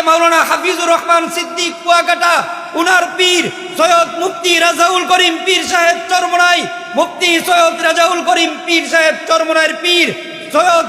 মাওলানা হাফিজুর রহমান সিদ্দিক কুয়াকাটা, উনার পীর সৈয়দ মুফতি রাজাউল করিম পীর সাহেব চরমনাই, মুফতি সৈয়দ রাজাউল করিম পীর সাহেব চরমনাইয়ের পীর সৈয়দ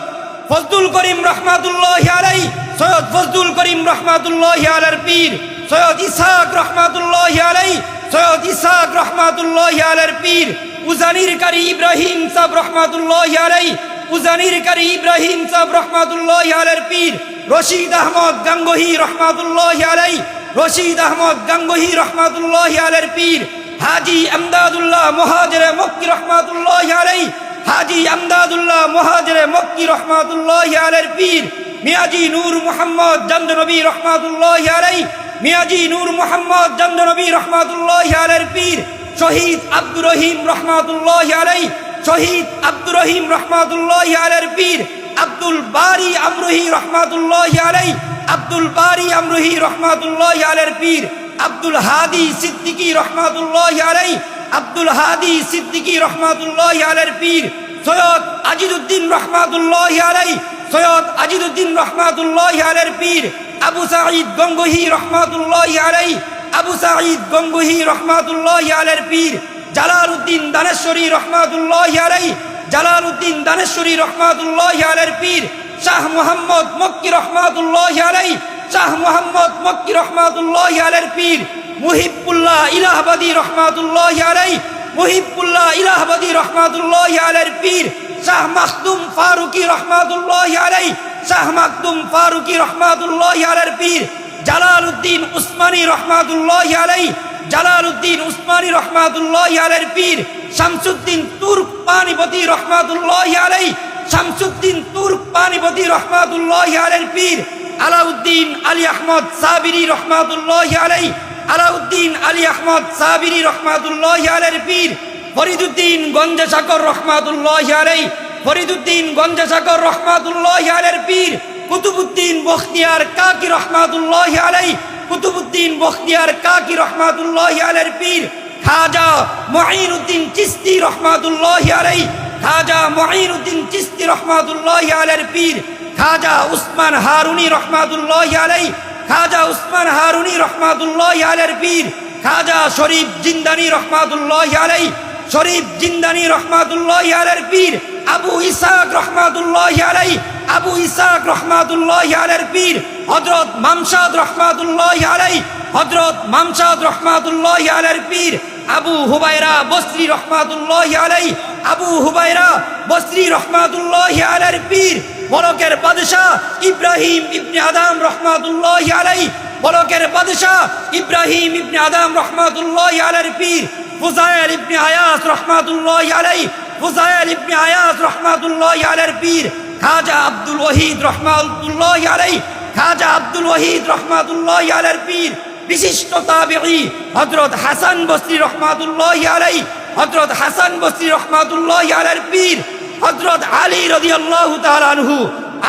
ফজলুল করিম রহমাতুল্লাহি আলাইহি, সৈয়দ ফজলুল করিম রহমাতুল্লাহি আলাইহির পীর সৈয়দ ইসহাক রহমাতুল্লাহি আলাইহি, সৈয়দ ইসহাক রহমাতুল্লাহি আলাইহির পীর উজানির কারি ইব্রাহিম সাহেব রহমাতুল্লাহি আলাইহি, উজানির কারি ইব্রাহিম সাহেব রহমাতুল্লাহি আলাইহির পীর রশিদ আহমদ গাঙ্গোহী রহমাতুল্লাহি আলাইহি, রশিদ আহমদ গাঙ্গোহী রহমাতুল্লাহি আলাইহির পীর হাজী আমদাদুল্লাহ মুহাজিরে মক্কি রহমাতুল্লাহি আলাইহি, হাজী আমদাদুল্লাহ মুহাজিরে মক্কি রহমাতুল্লাহি আলাইহির পীর মিয়াজি নূর মুহাম্মদ জামনবী রহমাতুল্লাহি আলাইহি, মিয়াজি নূর মুহাম্মদ জামনবী রহমাতুল্লাহি আলাইহির পীর শহীদ আব্দুর রহিম রহমাতুল্লাহি আলাইহি, শহীদ আব্দুর রহিম রহমাতুল্লাহি আলাইহির পীর আব্দুল বারী আমরুহী রহমাতুল্লাহি আলাইহি, আব্দুল বারী আমরুহী রহমাতুল্লাহি আলাইহির পীর আব্দুল হাদী সিদ্দিকী রহমাতুল্লাহি আলাইহি, আব্দুল হাদী সিদ্দিকী রহমাতুল্লাহি আলাইহির পীর সৈয়দ আজিদুদ্দিন রহমাতুল্লাহি আলাইহি, সৈয়দ আজিদুদ্দিন রহমাতুল্লাহি আলাইহির পীর আবু সাঈদ গঙ্গোহী রহমাতুল্লাহি আলাইহি, আবু সাঈদ গঙ্গোহী রহমাতুল্লাহি আলাইহির পীর জালালউদ্দিন দানেশ্বরী রহমাতুল্লাহি আলাইহি, জালালউদ্দিন দানেশ্বরী রহমাতুল্লাহি আলাইহির পীর শাহ মুহাম্মদ মক্কি রহমাতুল্লাহি আলাইহি, শাহ মুহাম্মদ মক্কি রহমাতুল্লাহি আলাইহির পীর মুহিবুল্লাহ ইলাহাবাদী রহমাতুল্লাহি আলাইহি, মুহিবুল্লাহ ইলাহাবাদী রহমাতুল্লাহি আলাইহির পীর শাহ মাখদুম ফারুকী রহমাতুল্লাহি আলাইহি, শাহ মাখদুম ফারুকী রহমাতুল্লাহি আলাইহির পীর জালালউদ্দিন উসমানী রহমাতুল্লাহি আলাইহি, জালালউদ্দিন উসমানী রহমাতুল্লাহি আলাইহির পীর শামসুদ্দিন তুর্ক পানিপতি রহমাতুল্লাহি আলাইহি, শামসুদ্দিন তুর্ক পানিপতি রহমাতুল্লাহি আলাইহির পীর আলাউদ্দিন আলী আহমদ সাবিরি রহমাতুল্লাহি আলাইহি, আলাউদ্দিন আলী আহমদ সাবিরি রহমাতুল্লাহি আলাইহির পীর ফরিদুদ্দিন গঞ্জাসাগর রহমাতুল্লাহি আলাইহি, ফরিদুদ্দিন গঞ্জাসাগর রহমাতুল্লাহি আলাইহির পীর কুতুবউদ্দিন বখতিয়ার কাকি রহমাতুল্লাহি আলাইহি, কুতুবউদ্দিন বখতিয়ার কাকি রহমাতুল্লাহি আলাইহির পীর খাজা মুঈনুদ্দিন চিশতি রহমাতুল্লাহি আলাইহি, খাজা মুঈনুদ্দিন চিশতি রহমাতুল্লাহি আলাইহির পীর খাজা উসমান হারুনি রহমাতুল্লাহি আলাইহি, খাজা উসমান হারুনি রহমাতুল্লাহি আলাইহির পীর খাজা শরীফ জিন্দানি রহমাতুল্লাহি আলাইহি, শরীফ জিন্দানি রহমাতুল্লাহি আলাইহির পীর আবু ইসহাক রহমাতুল্লাহি আলাইহি, আবু ইসহাক রহমাতুল্লাহি আলাইহির পীর হযরত মামশাদ রহমাতুল্লাহি আলাইহি, হযরত মামশাদ রহমাতুল্লাহি আলাইহির পীর আবু হুবায়রা বসরি রহমাতুল্লাহি আলাইহি, আবু হুবায়রা বসরি রহমাতুল্লাহি আলাইহির পীর বলকের বাদশা ইব্রাহিম ইবনে আদম রহমাতুল্লাহি আলাইহি, বলকের বাদশা ইব্রাহিম ইবনে আদম রহমাতুল্লাহি আলাইহির পীর ফুজাইল ইবনে আয়াস রহমাতুল্লাহি আলাইহি, ফুজাইল ইবনে আয়াস রহমাতুল্লাহি আলাইহির পীর খাজা আব্দুল ওয়াহিদ রহমাতুল্লাহি আলাইহি, খাজা আব্দুল ওয়াহিদ রহমাতুল্লাহি আলাইহির পীর বিশিষ্ট তাবিঈ হযরত হাসান বসরি রহমাতুল্লাহি আলাইহি, হযরত হাসান বসরি রহমাতুল্লাহি আলাইহির পীর হযরত আলী রাদিয়াল্লাহু তাআলা আনহু,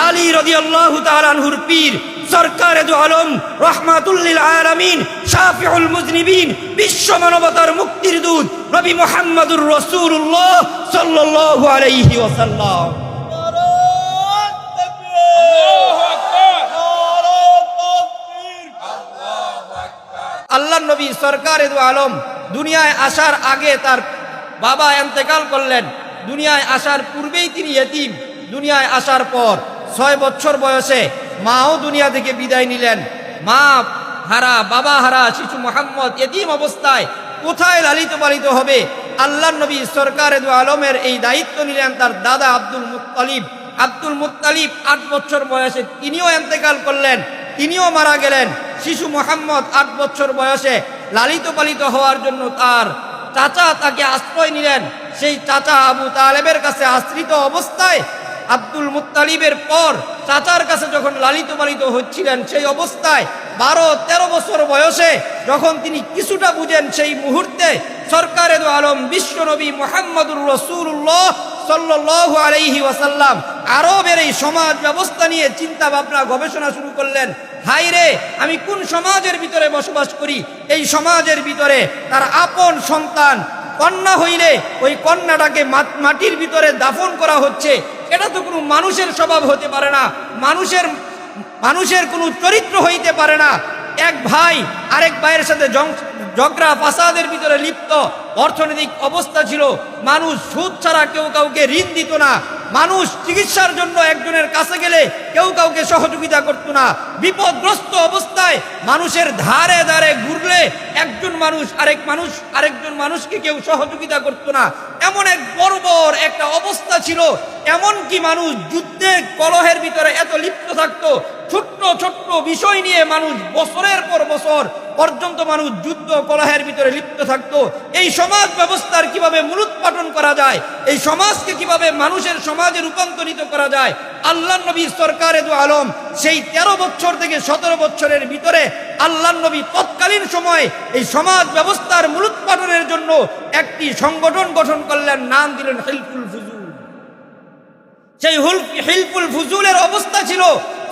আলী রাদিয়াল্লাহু তাআলা আনহুর পীর সরকারে দু আলম রহমাতুল লিল আলামিন শাফিউল মুজনিবিন বিশ্ব মানবতার মুক্তির দূত নবী মুহাম্মদুর রাসূলুল্লাহ সাল্লাল্লাহু আলাইহি ওয়াসাল্লাম। আল্লাহর নবী সরকারে দু আলম দুনিয়ায় আসার আগে তার বাবা ইন্তেকাল করলেন, দুনিয়ায় আসার পূর্বেই তিনি ইয়েতিম, দুনিয়ায় আসার পর 6 বছর বয়সে মাও দুনিয়া থেকে বিদায় নিলেন। মা হারা, বাবা হারা শিশু মুহাম্মদ ইয়েতিম অবস্থায় কোথায় লালিত পালিত হবে? আল্লাহর নবী সরকারে দু আলমের এই দায়িত্ব নিলেন তার দাদা আব্দুল মুত্তালিব। আব্দুল মুত্তালিব 8 বছর বয়সে তিনিও ইন্তেকাল করলেন, তিনিও মারা গেলেন। শিশু মুহাম্মদ 8 বছর বয়সে লালিত পালিত হওয়ার জন্য তার চাচা তাকে আশ্রয় নিলেন। সেই চাচা আবু তালেবের কাছে আশ্রিত অবস্থায় আব্দুল মুত্তালিবের পর চাচার কাছে যখন লালিত পালিত হচ্ছিলেন, সেই অবস্থায় 12-13 বছর বয়সে যখন তিনি কিছুটা বুঝেন, সেই মুহূর্তে সরকারে দু আলম বিশ্ব নবী মুহাম্মদুর রাসূলুল্লাহ সাল্লাল্লাহু আলাইহি ওয়াসাল্লাম আরবের এই সমাজ ব্যবস্থা নিয়ে চিন্তা ভাবনা গবেষণা শুরু করলেন। হাই রে, আমি কোন সমাজের ভিতরে বসবাস করি? এই সমাজের ভিতরে তার আপন সন্তান কন্যা হইলে ওই কন্যাটাকে মাটির ভিতরে দাফন করা হচ্ছে। এটা তো কোনো মানুষের স্বভাব হতে পারে না, মানুষের কোনো চরিত্র হইতে পারে পারে না। এক ভাই আরেক ভাইয়ের সাথে ঝগড়া ফাসাদের ভিতরে লিপ্ত, অর্থনৈতিক অবস্থা ছিল, মানুষ সুদ ছাড়া কেউ কাউকে ঋণ দিত না, মানুষ চিকিৎসার জন্য একজনের কাছে গেলে কেউ কাউকে সহযোগিতা করত না, বিপদগ্রস্ত অবস্থায় মানুষের ধারে ধারে ঘুরলে একজন মানুষ আরেকজন মানুষকে কেউ সহযোগিতা করত না। এমন এক বর্বর একটা অবস্থা ছিল, এমনকি মানুষ যুদ্ধে কলহের ভিতরে এত লিপ্ত থাকতো, ছোট্ট ছোট্ট বিষয় নিয়ে মানুষ বছরের পর বছর পর্যন্ত মানুষ যুদ্ধ কলহের ভিতরে লিপ্ত থাকতো। এই সমাজ ব্যবস্থার কিভাবে মূলোৎপাটন করা যায়, এই সমাজকে কিভাবে মানুষের সমাজে রূপান্তরিত করা যায়, আল্লাহ নবী সরকারে দু আলম সেই 13 বছর থেকে 17 বছরের ভিতরে আল্লাহ নবী তৎকালীন সময় এই সমাজ ব্যবস্থার মূলোৎপাটনের জন্য একটি সংগঠন গঠন করলেন, নাম দিলেন হিলফুল ফুজুল। সেই হিলফুল ফুজুলের অবস্থা ছিল,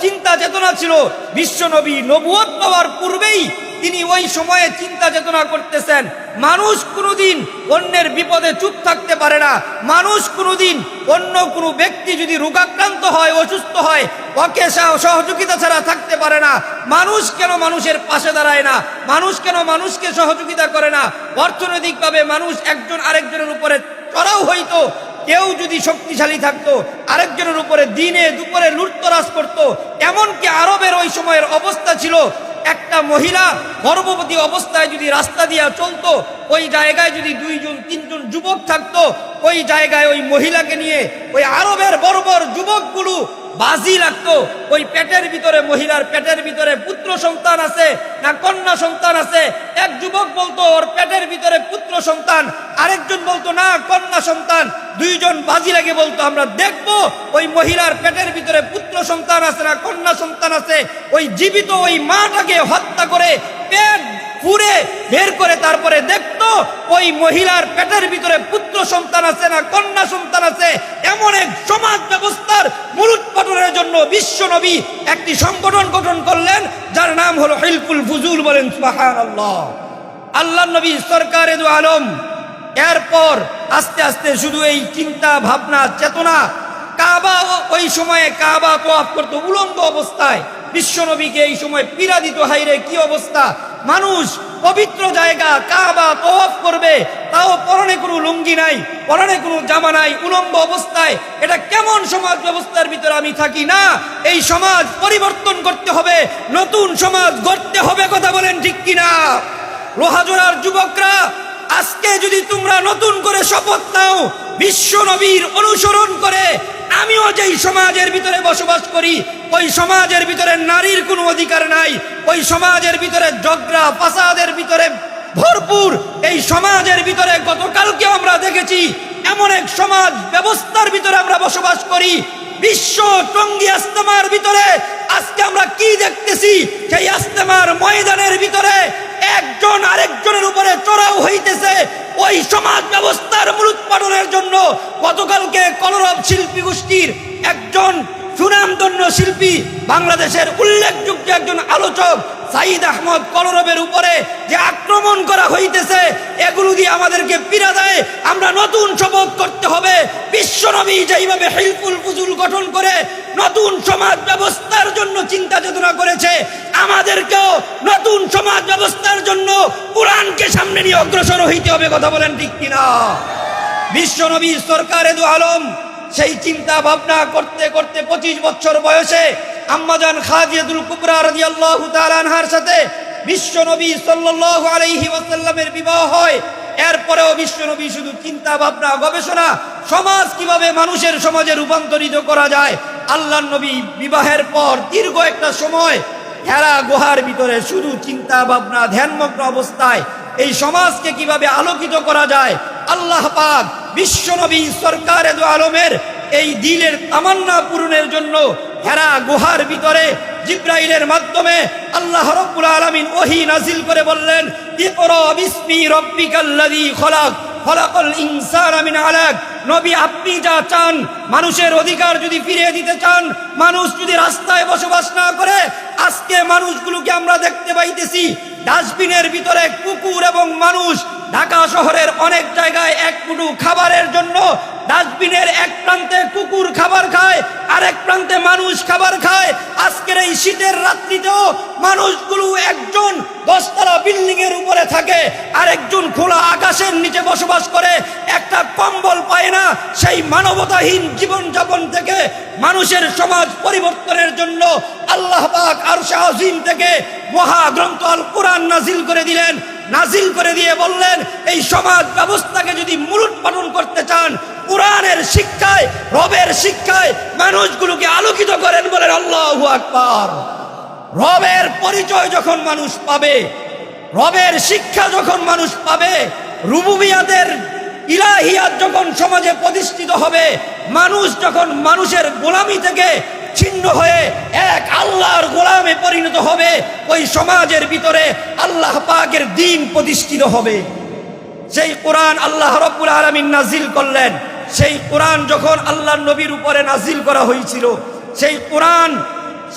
চিন্তা চেতনা ছিল, বিশ্বনবী নবুয়ত পাওয়ার পূর্বেই তিনি ওই সময়ে চিন্তা চেতনা করতেছেন। মানুষ কোনোদিন অন্যের বিপদে চুপ থাকতে পারে না, মানুষ কোনোদিন অন্য কোনো ব্যক্তি যদি রোগাক্রান্ত হয়, অসুস্থ হয়, ওকে সহযোগিতা ছাড়া থাকতে পারে না। মানুষ কেন মানুষের পাশে দাঁড়ায় না, মানুষ কেন মানুষকে সহযোগিতা করে না? অর্থনৈতিকভাবে মানুষ একজন আরেকজনের উপরে চড়াও হইতো, কেউ যদি শক্তিশালী থাকতো আরেকজনের উপরে দিনে দুপুরে লুটতরাজ করত। এমনকি আরবের ওই সময়ের অবস্থা ছিল, একটা মহিলা গর্ভবতী অবস্থায় যদি রাস্তা দিয়ে চলতো, ওই জায়গায় যদি 2-3 যুবক থাকতো, ওই জায়গায় ওই মহিলাকে নিয়ে ওই আরবের বর্বর যুবকগুলো বাজি লাগতো। ওই পেটের ভিতরে, মহিলার পেটের ভিতরে পুত্র সন্তান আছে না কন্যা সন্তান আছে। এক যুবক বলতো ওর পেটের ভিতরে পুত্র সন্তান, আরেকজন বলতো না কন্যা সন্তান। দুইজন বাজি লাগে বলতো আমরা দেখবো ওই মহিলার পেটের ভিতরে পুত্র সন্তান আছে না কন্যা সন্তান আছে। ওই জীবিত ওই মাটাকে হত্যা করে পেট পুরে বের করে তারপরে দেখতো ওই মহিলার পেটের ভিতরে পুত্র সন্তান আছে না কন্যা সন্তান আছে। এমন এক সমাজ ব্যবস্থার মূলোৎপাটনের জন্য বিশ্বনবী একটি সংগঠন গঠন করলেন, যার নাম হলো হিলফুল ফুজুল। বলেন সুবহানাল্লাহ। আল্লাহ নবী সরকারে দু আলম এরপর আস্তে আস্তে শুধু এই চিন্তা ভাবনা চেতনা, কাবা ওই সময়ে কাবা তোয়াফ করতো উলঙ্গ অবস্থায়। বিশ্বনবীকে এই সময় পীড়া দিত, হাইরে কি অবস্থা, মানুষ পবিত্র জায়গা কাবা তোয়াফ করবে, তাও পরনে কোনো লুঙ্গি নাই, পরনে কোনো জামা নাই, উলঙ্গ অবস্থায়। এটা কেমন সমাজ ব্যবস্থার ভিতরে আমি থাকি? না, এই সমাজ পরিবর্তন করতে হবে, নতুন সমাজ গড়তে হবে। কথা বলেন ঠিক কিনা? লোহাজোড়ার যুবকরা, আজকে যদি তোমরা নতুন করে শপথ নাও, বিশ্ব নবীর অনুসরণ করে আমিও যেই সমাজের ভিতরে বসবাস করি, ওই সমাজের ভিতরে নারীর কোনো অধিকার নাই, ওই সমাজের ভিতরে ঝগড়া ফাসাদের ভিতরে ভরপুর, এই সমাজের ভিতরে গতকালকে আমরা দেখেছি এমন এক সমাজ ব্যবস্থার ভিতরে আমরা বসবাস করি। বিশ্ব টঙ্গী ইজতেমার ভিতরে আজকে আমরা কি দেখতেছি? সেই ইজতেমার ময়দানের ভিতরে একজন আরেকজনের উপরে চড়াও হইতেছে। ওই সমাজ ব্যবস্থার মূলোৎপাটনের জন্য গতকালকে কলরব শিল্পী গোষ্ঠীর একজন সুনামধন্য শিল্পী, বাংলাদেশের উল্লেখযোগ্য একজন আলোচক সাইদ আহমদ কলরবের উপরে যে আক্রমণ করা হইতেছে, এগুলো দিয়ে আমাদেরকে পীড়া দেয়। আমরা নতুন শপথ করতে হবে। বিশ্বনবী যেইভাবে হিলফুল ফুজুল গঠন করে নতুন সমাজ ব্যবস্থার জন্য চিন্তা চেতনা করেছে, আমাদেরকেও নতুন সমাজ ব্যবস্থার জন্য কোরআনকে সামনে নিয়ে অগ্রসর হইতে হবে। কথা বলেন ঠিক কিনা? বিশ্বনবী সরকারে দু আলম সেই চিন্তা ভাবনা করতে করতে 25 বছর বয়সে আম্মাজান খাদিজাতুল কুবরা রাদিয়াল্লাহু তাআলা আনহার সাথে বিশ্বনবী সাল্লাল্লাহু আলাইহি ওয়াসাল্লামের বিবাহ হয়। এরপরেও বিশ্বনবী শুধু চিন্তা ভাবনা গবেষণা, সমাজ কিভাবে মানুষের সমাজে রূপান্তরিত করা যায়। আল্লাহর নবী বিবাহের পর দীর্ঘ একটা সময় হেরা গুহার ভিতরে শুধু চিন্তা ভাবনা ধ্যানমগ্ন অবস্থায় এই সমাজকে কিভাবে আলোকিত করা যায়। আল্লাহ পাক বিশ্বনবী সরকারে দু আলমের এই দিলের তামান্না পূরণের জন্য হেরা গুহার ভিতরে জিব্রাইলের মাধ্যমে আল্লাহ রাব্বুল আলামিন ওহী নাজিল করে বললেন, ইকরা বিসমি রাব্বিকাল্লাযী খলাক খলাকাল ইনসানা মিন আলাক। নবী, আপনি যা চান, মানুষের অধিকার যদি ফিরিয়ে দিতে চান, মানুষ যদি রাস্তায় বসবাস না করে, আজকে মানুষগুলোকে আমরা দেখতে পাইতেছি ডাস্টবিনের ভিতরে কুকুর এবং মানুষ। ঢাকা শহরের অনেক জায়গায় এক মুঠো খাবারের জন্য ডাস্টবিনের এক প্রান্তে কুকুর খাবার খায়, আরেক প্রান্তে মানুষ খাবার খায়। আজকের এই শীতের রাত্রিতেও মানুষগুলো একজন 10 তলা বিল্ডিং এর উপরে থাকে, আরেকজন খোলা আকাশের নিচে বসবাস করে, একটা কম্বল পায় না। সেই মানবতাহীন জীবন যাপন থেকে মানুষের সমাজ পরিবর্তনের জন্য আল্লাহ পাক আরশে আজিম থেকে মহাগ্রন্থ আল কোরআন নাজিল করে দিলেন। নাজিল করে দিয়ে বললেন, এই সমাজ ব্যবস্থাকে যদি মূলোৎপাটন করতে চান, কোরআনের শিক্ষায়, রবের শিক্ষায় মানুষগুলোকে আলোকিত করেন। বলেন আল্লাহু আকবার। রবের পরিচয় যখন মানুষ পাবে, রবের শিক্ষা যখন মানুষ পাবে, রুবুবিয়াতের ইলাহিয়াত যখন সমাজে প্রতিষ্ঠিত হবে, মানুষ যখন মানুষের গোলামি থেকে ছিন্ন হয়ে এক আল্লাহর গোলামে পরিণত হবে, ওই সমাজের ভিতরে আল্লাহ পাকের দ্বীন প্রতিষ্ঠিত হবে। সেই কোরআন আল্লাহ রাব্বুল আলামিন নাজিল করলেন। সেই কোরআন যখন আল্লাহর নবীর উপরে নাজিল করা হয়েছিল, সেই কোরআন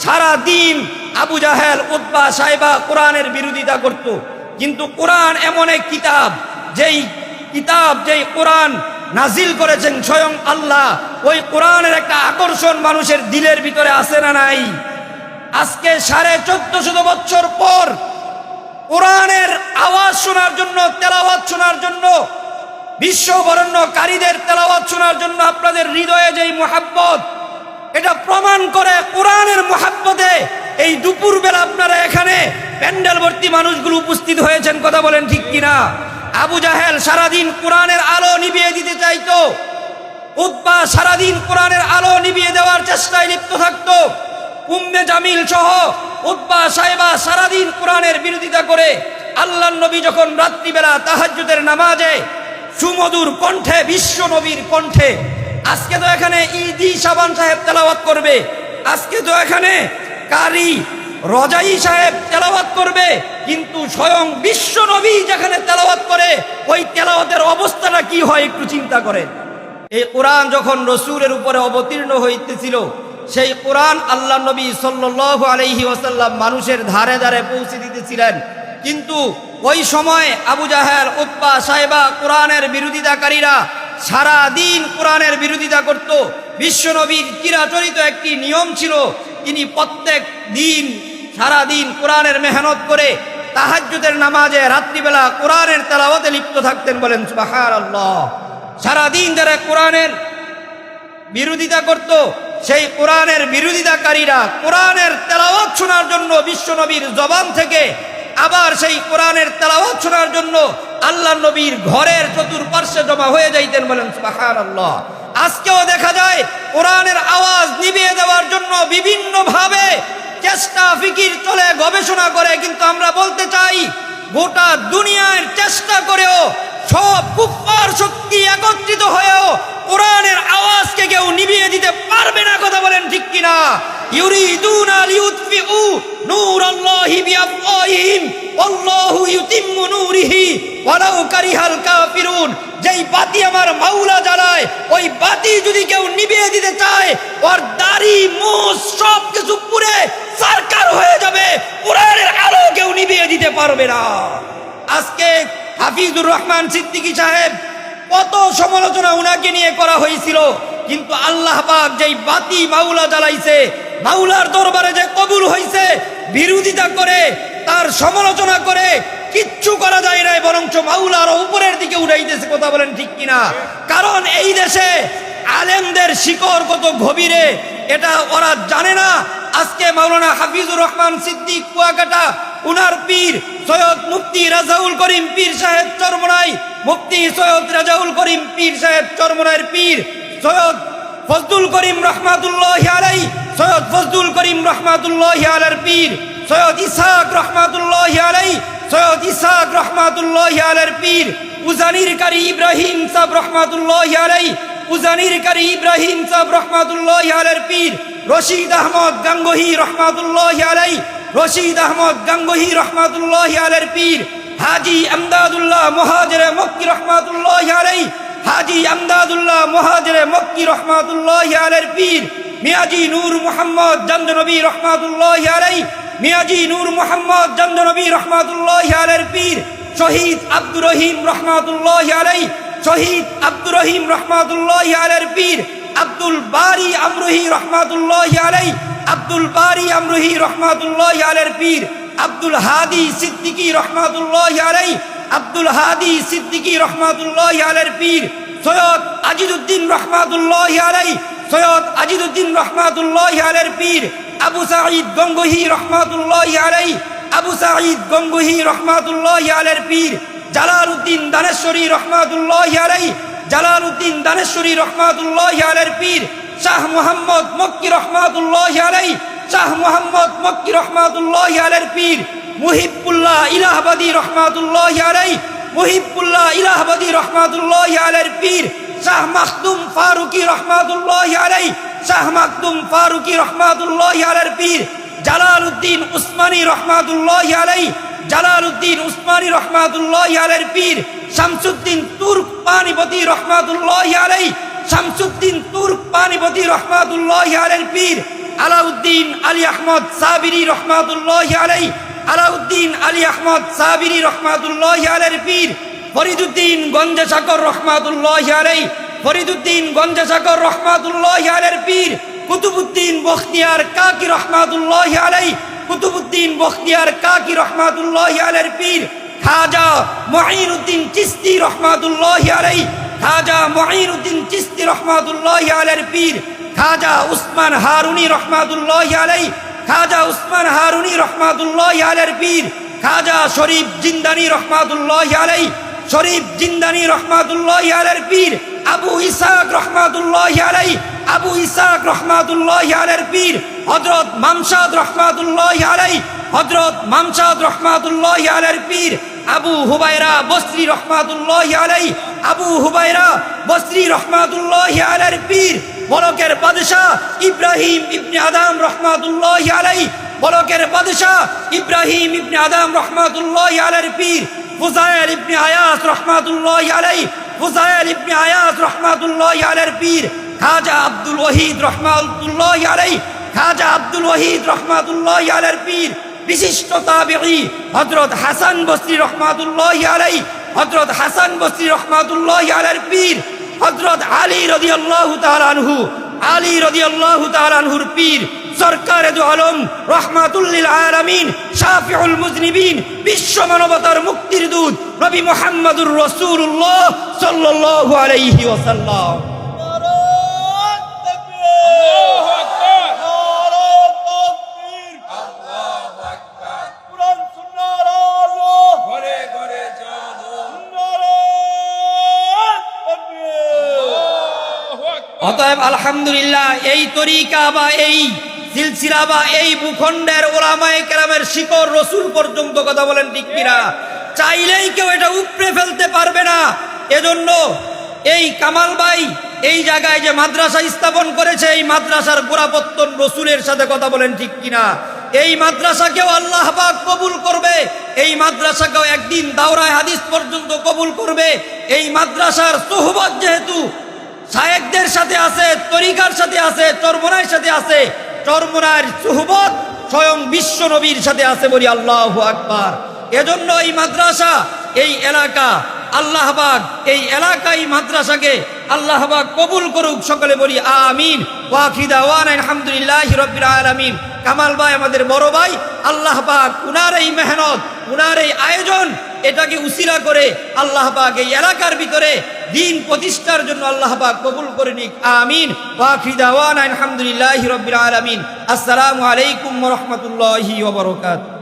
সারা দিন আবু জাহেল, উতবা, সাইবা কোরআনের বিরোধিতা করত। কিন্তু কোরআন এমন এক কিতাব, যেই কোরআন নাজিল করেছেন স্বয়ং আল্লাহ, ওই কোরআনের একটা আকর্ষণ মানুষের দিলের ভিতরে আছে না নাই? আজকে 1450 বছর পর কোরআনের আওয়াজ শোনার জন্য, তেলাওয়াত শোনার জন্য, বিশ্ববরণ্যকারীদের তেলাওয়াত শোনার জন্য আপনাদের হৃদয়ে যেই মুহাব্বত, এটা প্রমাণ করে কোরআনের মুহাব্বতে এই দুপুর বেলা আপনারা এখানে প্যান্ডেল ভর্তি মানুষগুলো উপস্থিত হয়েছেন। কথা বলেন ঠিক কিনা? আবু জাহেল সারাদিন কোরআনের আলো নিভিয়ে দিতে চাইতো, উতবা সারাদিন কোরআনের আলো নিভিয়ে দেওয়ার চেষ্টায় লিপ্ত থাকতো, উম্মে জামিল সহ উতবা, সাইবা সারাদিন কোরআনের বিরোধিতা করে। আল্লাহর নবী যখন রাত্রিবেলা তাহাজ্জুদের নামাজে সুমধুর কণ্ঠে, বিশ্ব নবীর কণ্ঠে, আজকে তো এখানে ইদি শাবান সাহেব তেলাওয়াত করবে, আজকে তো এখানে কারি রজাই সাহেব তেলাওয়াত করবে, কিন্তু স্বয়ং বিশ্ব নবী যেখানে তেলাওয়াত করে, ওই তেলাওয়াতের অবস্থাটা কি হয় একটু চিন্তা করেন। এই কোরআন যখন রসূলের উপরে অবতীর্ণ হইতেছিল, সেই কোরআন আল্লাহ নবী সাল্লাল্লাহু আলাইহি ওয়াসাল্লাম মানুষের ধারে ধারে পৌঁছে দিতেছিলেন। কিন্তু ওই সময় আবু জাহেল, উতবা, সাইবা কোরআনের বিরোধিতাকারীরা সারা দিন কোরআনের বিরোধিতা করত। বিশ্বনবীর চিরাচরিত একটি নিয়ম ছিল, তিনি প্রত্যেক দিন সারা দিন কোরআনের মেহনত করে তাহাজ্জুদের নামাজে রাত্রিবেলা কোরআনের তেলাওয়াতে লিপ্ত থাকতেন। বলেন সুবহানাল্লাহ। সারা দিন যারা কোরআনের বিরোধিতা করত, সেই কোরআনের বিরোধিতাকারীরা কোরআনের তেলাওয়াত শোনার জন্য বিশ্বনবীর জবান থেকে আবার সেই কোরআনের তেলাওয়াত শোনার জন্য আল্লাহ নবীর ঘরের চতুর্পার্শ্বে জমা হয়ে যাইতেন। বলেন সুবহানাল্লাহ। আজকেও দেখা যায় কোরআনের আওয়াজ নিভিয়ে দেওয়ার জন্য বিভিন্ন ভাবে চেষ্টা ফিকির চলে, গবেষণা করে। কিন্তু আমরা বলতে চাই, গোটা দুনিয়ার চেষ্টা করেও সব কুফফার শক্তি একত্রিত হয়েও কোরআনের আওয়াজকে কেউ নিভিয়ে দিতে পারবে না। কথা বলেন ঠিক কিনা? ইউরিদুনা লিউতফিউ নূরাল্লাহি বিআফওয়াহিহিম ওয়াল্লাহু ইউতিম্মু নূরিহি ওয়ালাউ কারিহাল কাফিরুন। যেই বাতি আমার মাওলা জ্বালায়, ওই বাতি যদি কেউ নিভিয়ে দিতে চায়, ওর দাড়ি মুছ সব কিছু পুড়ে সারকার হয়ে যাবে, কোরআনের আলো কেউ নিভিয়ে দিতে পারবে না। আজকে হাফিজুর রহমান সিদ্দিকী সাহেব, কত সমালোচনা উনাকে নিয়ে করা হয়েছিল, কিন্তু আল্লাহ পাক যেই বাতি মাওলা জ্বালাইছে, মাওলার দরবারে যে কবুল হয়েছে, বিরোধিতা করে, তার সমালোচনা করে কিচ্ছু করা যায় না, বরঞ্চ মাওলার উপরের দিকে উঠাইতেছে। কথা বলেন ঠিক কিনা? কারণ এই দেশে আলেমদের শিকড় কত গভীরে এটা ওরা জানে না। আজকে মাওলানা হাফিজুর রহমান সিদ্দিক কুয়াকাটা, উনার পীর সৈয়দ মুফতি রাজাউল করিম পীর সাহেব চরমনাই, মুফতি সৈয়দ রাজাউল করিম পীর সাহেব চরমনাইয়ের পীর সৈয়দ ফজলুল করিম রহমাতুল্লাহি আলাইহি, সৈয়দ ফজলুল করিম রহমাতুল্লাহি আলাইহির পীর সৈয়দ ইসহাক রহমাতুল্লাহি আলাইহি, সৈয়দ ইসহাক রহমাতুল্লাহি আলাইহির পীর উজানির কারি ইব্রাহিম সাহেব রহমাতুল্লাহি আলাইহি, উজানির কারি ইব্রাহিম সাহেব রহমাতুল্লাহি আলাইহির পীর রশিদ আহমদ গাঙ্গুহি রহমাতুল্লাহি আলাইহি, রশিদ আহমদ গাঙ্গুহি রহমাতুল্লাহি আলাইহির পীর হাজী আমদাদুল্লাহ মুহাজিরে মক্কি রহমাতুল্লাহি আলাইহি, হাজী আমদাদুল্লাহ মুহাজিরে মক্কি রহমাতুল্লাহি আলাইহির পীর মিয়াজি নূর মুহাম্মদ জামনবী রহমাতুল্লাহি আলাইহি, মিয়াজি নূর মুহাম্মদ জামনবী রহমাতুল্লাহি আলাইহির পীর শহীদ আব্দুর রহিম রহমাতুল্লাহি আলাইহি, শহীদ আব্দুর রহিম রহমাতুল্লাহি আলাইহির পীর আব্দুল বারী আমরুহি রহমাতুল্লাহি আলাইহি, আব্দুল বারী আমরুহি রহমাতুল্লাহি আলাইহির পীর আব্দুল হাদি সিদ্দিকী রহমাতুল্লাহি আলাইহি, আব্দুল হাদি সিদ্দিকী রহমাতুল্লাহি আলাইহির পীর সৈয়দ আজিদুদ্দিন রহমাতুল্লাহি আলাইহি, সৈয়দ আজিদুদ্দিন রহমাতুল্লাহি আলাইহির পীর আবু সাঈদ গঙ্গোহী রহমাতুল্লাহি আলাইহি, আবু সাঈদ গঙ্গোহী রহমাতুল্লাহি আলাইহির পীর জালালউদ্দিন দানেশ্বরী রহমাতুল্লাহি আলাইহি, জালালউদ্দিন দানেশ্বরী রহমাতুল্লাহি আলাইহির পীর শাহ মুহাম্মদ মক্কি রহমাতুল্লাহি আলাইহি, শাহ মুহাম্মদ মক্কি রহমাতুল্লাহি আলাইহির পীর মুহিবুল্লাহ ইলাহাবাদী রহমাতুল্লাহি আলাইহি, মুহিবুল্লাহ ইলাহাবাদী রহমাতুল্লাহি আলাইহির পীর শাহ মাখদুম ফারুকী রহমাতুল্লাহি আলাইহি, শাহ মাখদুম ফারুকী রহমাতুল্লাহি আলাইহির পীর জালালউদ্দিন উসমানী রহমাতুল্লাহি আলাইহি, জালালউদ্দিন উসমানী রহমাতুল্লাহি আলাইহির পীর শামসুদ্দিন তুর্ক পানিপতি রহমাতুল্লাহি আলাইহি, শামসুদ্দিন তুর্ক পানিপতি রহমাতুল্লাহি আলাইহির পীর আলাউদ্দিন আলী আহমদ সাবিরি রহমাতুল্লাহি আলাইহি, আলাউদ্দিন আলী আহমদ সাবিরি রহমাতুল্লাহি আলাইহির পীর ফরিদুদ্দিন গঞ্জেশাকর রহমাতুল্লাহি আলাইহি, ফরিদুদ্দিন গঞ্জেশাকর রহমাতুল্লাহি আলাইহির পীর কুতুবউদ্দিন বখতিয়ার কাকি রহমাতুল্লাহি আলাইহি, কুতুবউদ্দিন বখতিয়ার কাকি রহমাতুল্লাহি আলাইহির পীর খাজা মুঈনুদ্দিন চিশতি রহমাতুল্লাহি আলাইহি, খাজা মুঈনুদ্দিন চিশতি রহমাতুল্লাহি আলাইহির পীর খাজা উসমান হারুনি রহমাতুল্লাহি আলাইহি, খাজা উসমান হারুনি রহমাতুল্লাহি আলাইহির পীর খাজা শরীফ জিন্দানি রহমাতুল্লাহি আলাইহি, শরীফ জিন্দানি রহমাতুল্লাহি আলাইহির পীর আবু ইসহাক রহমাতুল্লাহি আলাইহি, আবু ইসহাক রহমাতুল্লাহি আলাইহির পীর হযরত মামশাদ রহমাতুল্লাহি আলাইহি, হযরত মামশাদ রহমাতুল্লাহি আলাইহির পীর আবু হুবায়রা বসরি রহমাতুল্লাহি আলাইহি, আবু হুবায়রা বসরি রহমাতুল্লাহি আলাইহির পীর বলকের বাদশাহ ইব্রাহিম ইবনে আদম রহমাতুল্লাহি আলাইহি, বলকের বাদশাহ ইব্রাহিম ইবনে আদম রহমাতুল্লাহি আলাইহির পীর ফুজাইল ইবনে আয়াস রহমাতুল্লাহি আলাইহি, ফুজাইল ইবনে আয়াস রহমাতুল্লাহি আলাইহির পীর খাজা আব্দুল ওয়াহিদ রহমাতুল্লাহি আলাইহি, খাজা আব্দুল ওয়াহিদ রহমাতুল্লাহি আলাইহির পীর বিশিষ্ট তাবিঈ হযরত হাসান বসরি রহমাতুল্লাহি আলাইহি, হযরত হাসান বসরি রহমাতুল্লাহি আলাইহির পীর হযরত আলী রাদিয়াল্লাহু তাআলা আনহু, আলী রাদিয়াল্লাহু তাআলা আনহুর পীর সরকারে দু আলম রহমাতুল লিল আলামিন শাফিউল মুজনিবিন বিশ্ব মানবতার মুক্তির দূত নবী মুহাম্মদুর রাসূলুল্লাহ সাল্লাল্লাহু আলাইহি ওয়াসাল্লাম। অতএব আলহামদুলিল্লাহ এই তরিকা বা এই সিলসিলা বা এই ভূখণ্ডের ওলামায়ে কেরামের শিকড় রসুল পর্যন্ত, কথা বলেন ঠিক কিনা? চাইলেই কেউ এটা উপড়ে ফেলতে পারবে না। এজন্য এই কামাল ভাই এই জায়গায় যে মাদ্রাসা স্থাপন করেছে, এই মাদ্রাসার গোড়াপত্তন রসুলের সাথে, কথা বলেন ঠিক কিনা? এই মাদ্রাসাকেও আল্লাহ পাক কবুল করবে, এই মাদ্রাসাকেও একদিন দাওরায়ে হাদিস পর্যন্ত কবুল করবে। এই মাদ্রাসার সোহবত যেহেতু শায়েখদের সাথে আছে, তরিকার সাথে আছে, চরমোনাইর সাথে আছে, চরমোনাইর সুহবত স্বয়ং বিশ্ব নবীর সাথে আছে, বলি আল্লাহু আকবার। এজন্য এই মাদ্রাসা, এই এলাকা আল্লাহ পাক, এই এলাকায় মাদ্রাসাকে আল্লাহ পাক কবুল করুক, সকলে বলি আমিন। ওয়া আখিরু দাওয়ানা আলহামদুলিল্লাহি রাব্বিল আলামিন। কামাল ভাই আমাদের বড় ভাই, আল্লাহ পাক উনার এই মেহনত, উনার এই আয়োজন, এটাকে উসিলা করে আল্লাহ পাক এই এলাকার ভিতরে দ্বীন প্রতিষ্ঠার জন্য আল্লাহ পাক কবুল করে নিক, আমিন। ওয়া আখিরু দাওয়ানা আলহামদুলিল্লাহি রাব্বিল আলামিন। আসসালামু আলাইকুম ওয়া রাহমাতুল্লাহি ওয়া বারাকাতুহু।